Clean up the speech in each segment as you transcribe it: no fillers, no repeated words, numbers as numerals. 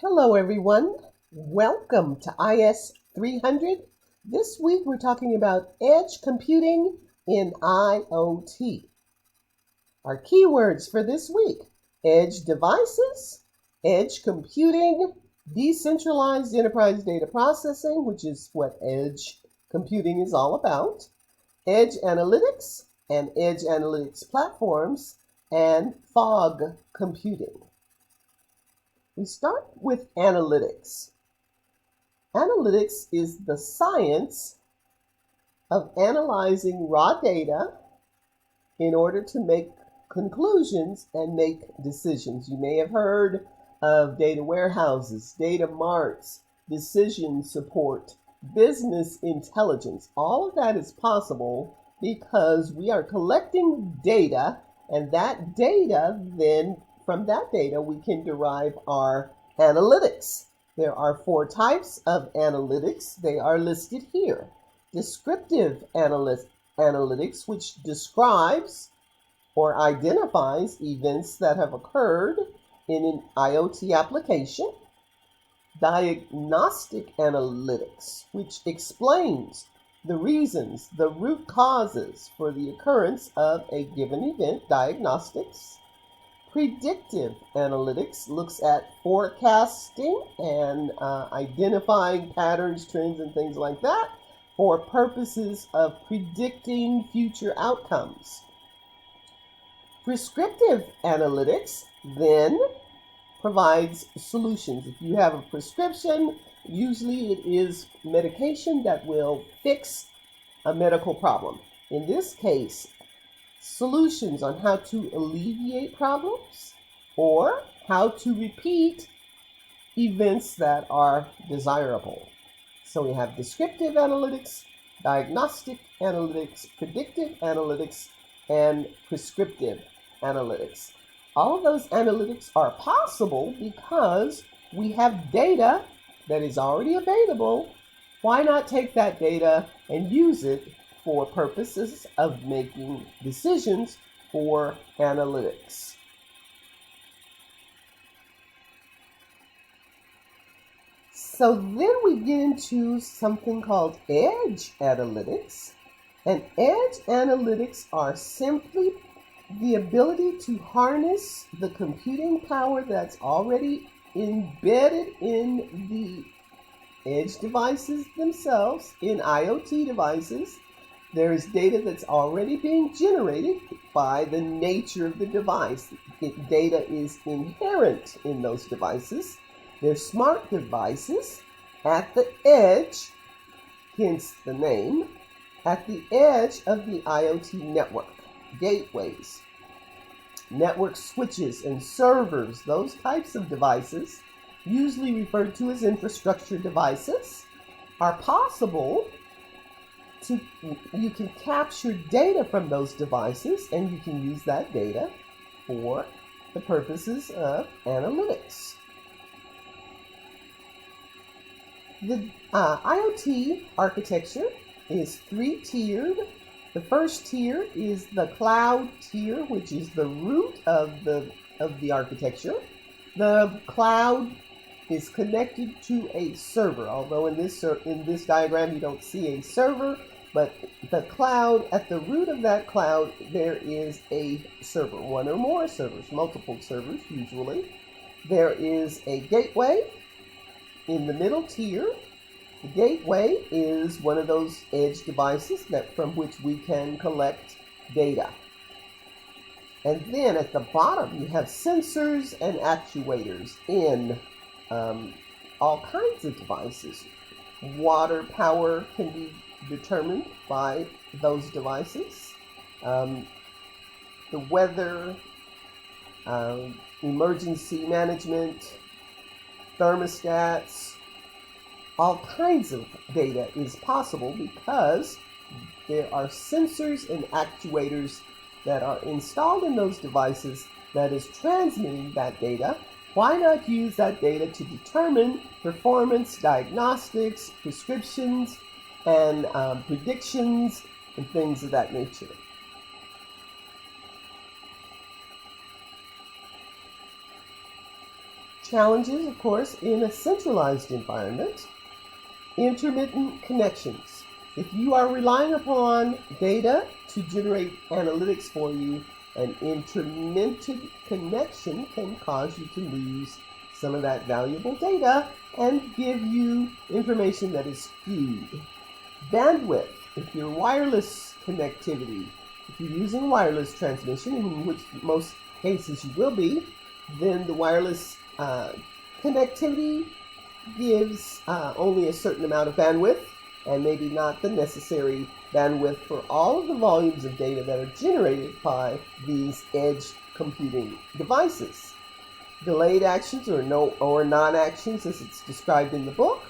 Hello, everyone. Welcome to IS 300. This week we're talking about edge computing in IoT. Our keywords for this week: edge devices, edge computing, decentralized enterprise data processing, which is what edge computing is all about, edge analytics and edge analytics platforms, and fog computing. We start with analytics. Analytics is the science of analyzing raw data in order to make conclusions and make decisions. You may have heard of data warehouses, data marts, decision support, business intelligence. All of that is possible because we are collecting data, and that data then from that data, we can derive our analytics. There are 4 types of analytics. They are listed here. Descriptive analytics, which describes or identifies events that have occurred in an IoT application. Diagnostic analytics, which explains the reasons, the root causes for the occurrence of a given event, diagnostics. Predictive analytics looks at forecasting and identifying patterns, trends, and things like that for purposes of predicting future outcomes. Prescriptive analytics then provides solutions. If you have a prescription, usually it is medication that will fix a medical problem. In this case, solutions on how to alleviate problems or how to repeat events that are desirable. So we have descriptive analytics, diagnostic analytics, predictive analytics, and prescriptive analytics. All of those analytics are possible because we have data that is already available. Why not take that data and use it for purposes of making decisions for analytics? So then we get into something called edge analytics. And edge analytics are simply the ability to harness the computing power that's already embedded in the edge devices themselves, in IoT devices. There is data that's already being generated by the nature of the device. Data is inherent in those devices. They're smart devices at the edge, hence the name, at the edge of the IoT network. Gateways, network switches, and servers, those types of devices, usually referred to as infrastructure devices, are possible. You can capture data from those devices, and you can use that data for the purposes of analytics. The IoT architecture is 3-tiered. The first tier is the cloud tier, which is the root of the architecture. The cloud is connected to a server, although in this diagram you don't see a server. But the cloud, at the root of that cloud, there is a server, one or more servers, multiple servers usually. There is a gateway in the middle tier. The gateway is one of those edge devices from which we can collect data. And then at the bottom, you have sensors and actuators in all kinds of devices. Water power can be determined by those devices. The weather, emergency management, thermostats, all kinds of data is possible because there are sensors and actuators that are installed in those devices that is transmitting that data. Why not use that data to determine performance, diagnostics, prescriptions, and predictions, and things of that nature? Challenges, of course, in a centralized environment. Intermittent connections. If you are relying upon data to generate analytics for you, an intermittent connection can cause you to lose some of that valuable data and give you information that is skewed. Bandwidth. If you're wireless connectivity, if you're using wireless transmission, in which most cases you will be, then the wireless connectivity gives only a certain amount of bandwidth and maybe not the necessary bandwidth for all of the volumes of data that are generated by these edge computing devices. Delayed actions or non-actions, as it's described in the book.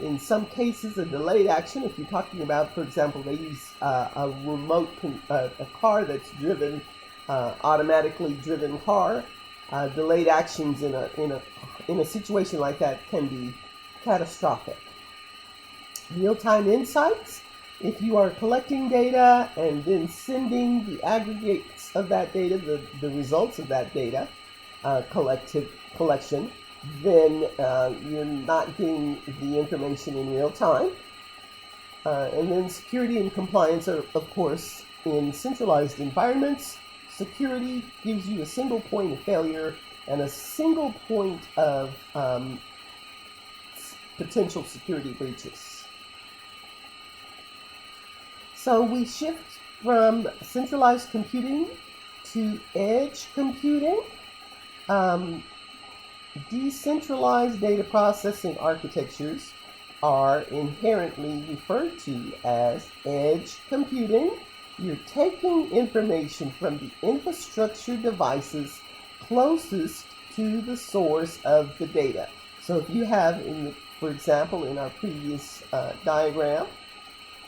In some cases, a delayed action, if you're talking about, for example, they use a car that's driven, automatically driven car. Delayed actions in a situation like that can be catastrophic. Real-time insights. If you are collecting data and then sending the aggregates of that data, the results of that data collection, then you're not getting the information in real time. And then security and compliance are, of course, in centralized environments. Security gives you a single point of failure and a single point of potential security breaches. So we shift from centralized computing to edge computing. Decentralized data processing architectures are inherently referred to as edge computing. You're taking information from the infrastructure devices closest to the source of the data. So if you have, for example, in our previous diagram,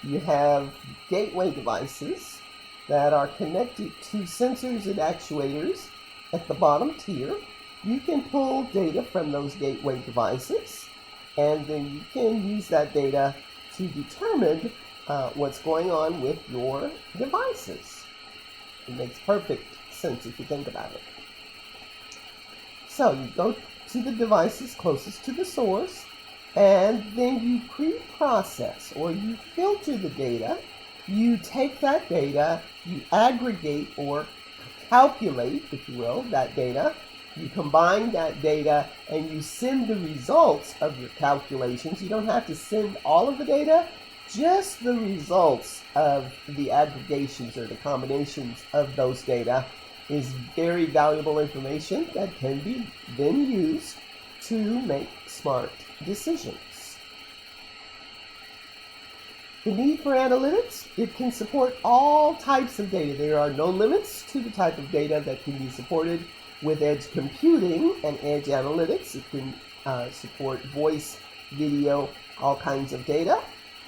you have gateway devices that are connected to sensors and actuators at the bottom tier. You can pull data from those gateway devices, and then you can use that data to determine what's going on with your devices. It makes perfect sense if you think about it. So you go to the devices closest to the source, and then you pre-process or you filter the data. You take that data, you aggregate or calculate, if you will, that data. You combine that data and you send the results of your calculations. You don't have to send all of the data, just the results of the aggregations or the combinations of those data is very valuable information that can be then used to make smart decisions. The need for analytics, it can support all types of data. There are no limits to the type of data that can be supported with edge computing and edge analytics. It can support voice, video, all kinds of data.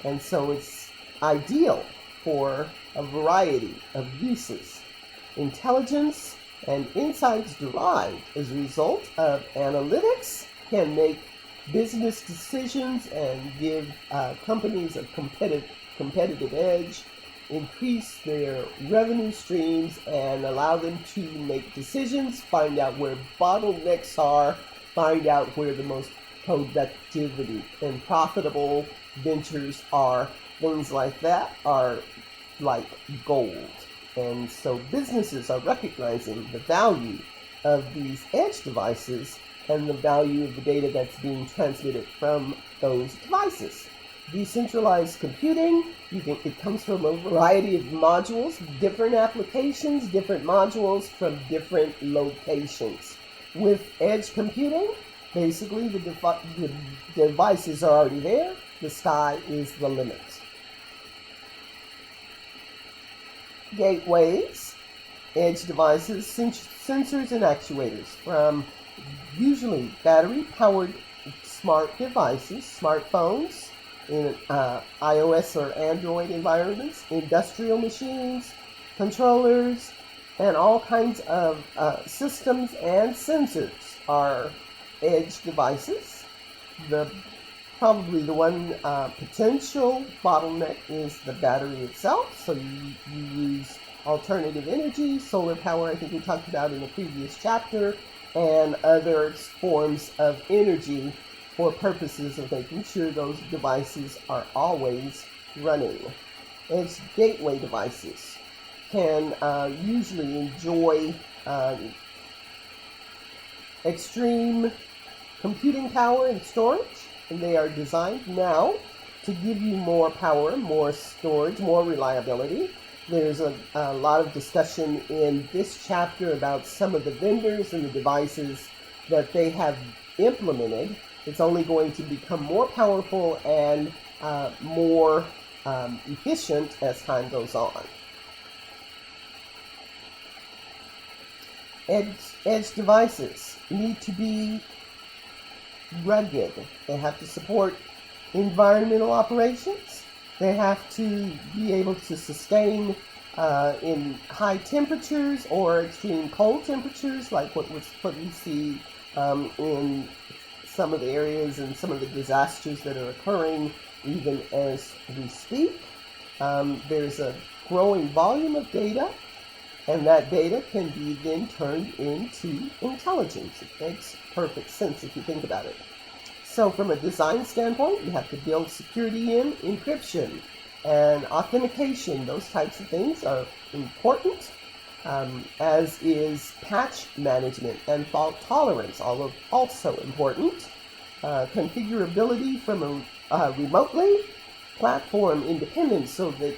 And so it's ideal for a variety of uses. Intelligence and insights derived as a result of analytics can make business decisions and give companies a competitive edge, increase their revenue streams, and allow them to make decisions, find out where bottlenecks are, find out where the most productivity and profitable ventures are. Things like that are like gold. And so businesses are recognizing the value of these edge devices and the value of the data that's being transmitted from those devices. Decentralized computing, it comes from a variety of modules, different applications, different modules from different locations. With edge computing, basically the devices are already there. The sky is the limit. Gateways, edge devices, sensors and actuators from usually battery-powered smart devices, smartphones, in iOS or Android environments, industrial machines, controllers, and all kinds of systems and sensors are edge devices. Probably the one potential bottleneck is the battery itself. So you use alternative energy, solar power, I think we talked about in a previous chapter, and other forms of energy for purposes of making sure those devices are always running. Edge gateway devices can usually enjoy extreme computing power and storage, and they are designed now to give you more power, more storage, more reliability. There's a lot of discussion in this chapter about some of the vendors and the devices that they have implemented. It's only going to become more powerful and more efficient as time goes on. Edge devices need to be rugged. They have to support environmental operations. They have to be able to sustain in high temperatures or extreme cold temperatures, like what we see in some of the areas and some of the disasters that are occurring even as we speak. There's a growing volume of data, and that data can be then turned into intelligence. It makes perfect sense if you think about it. So from a design standpoint, you have to build security in, encryption, and authentication. Those types of things are important, as is patch management and fault tolerance, also important. Configurability from remotely, platform independence, so that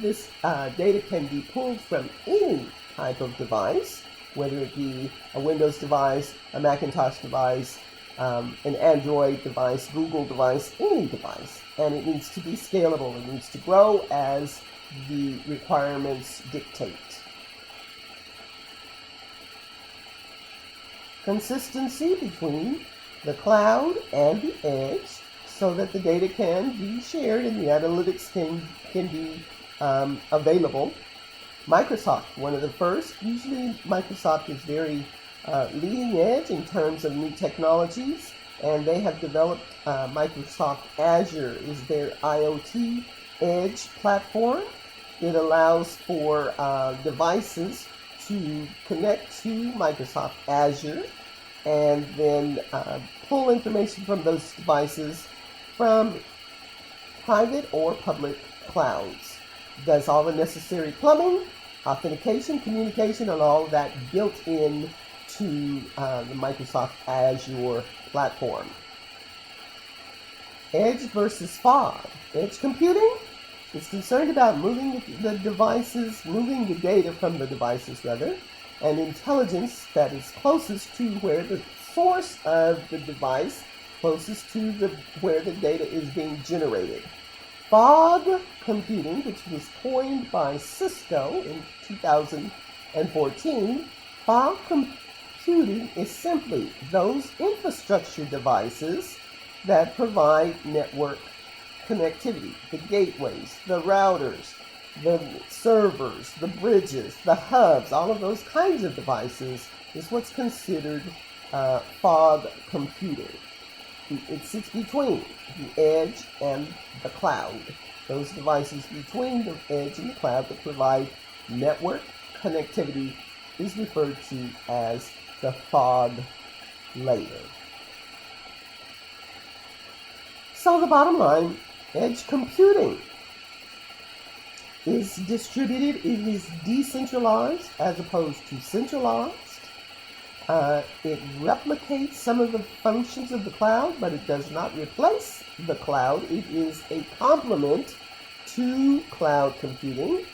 this data can be pulled from any type of device, whether it be a Windows device, a Macintosh device, an Android device, Google device, any device. And it needs to be scalable. It needs to grow as the requirements dictate. Consistency between the cloud and the edge, so that the data can be shared and the analytics can be available. Microsoft, one of the first. Usually Microsoft is very leading edge in terms of new technologies, and they have developed Microsoft Azure is their IoT edge platform. It allows for devices to connect to Microsoft Azure and then pull information from those devices from private or public clouds. Does all the necessary plumbing, authentication, communication, and all of that built in to the Microsoft Azure platform. Edge versus fog. Edge computing is concerned about moving the data from the devices rather, and intelligence that is closest to where the source of the device, closest to where the data is being generated. Fog computing, which was coined by Cisco in 2014, fog computing is simply those infrastructure devices that provide network connectivity, the gateways, the routers, the servers, the bridges, the hubs, all of those kinds of devices is what's considered fog computing. It sits between the edge and the cloud. Those devices between the edge and the cloud that provide network connectivity is referred to as the fog layer. So the bottom line, edge computing is distributed, it is decentralized as opposed to centralized. It replicates some of the functions of the cloud, but it does not replace the cloud. It is a complement to cloud computing.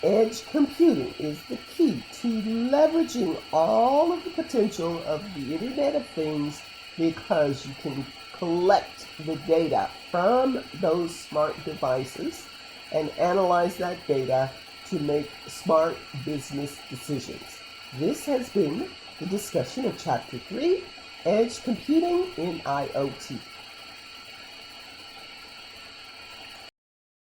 Edge computing is the key to leveraging all of the potential of the Internet of Things, because you can collect the data from those smart devices and analyze that data to make smart business decisions. This has been the discussion of Chapter 3, Edge Computing in IoT.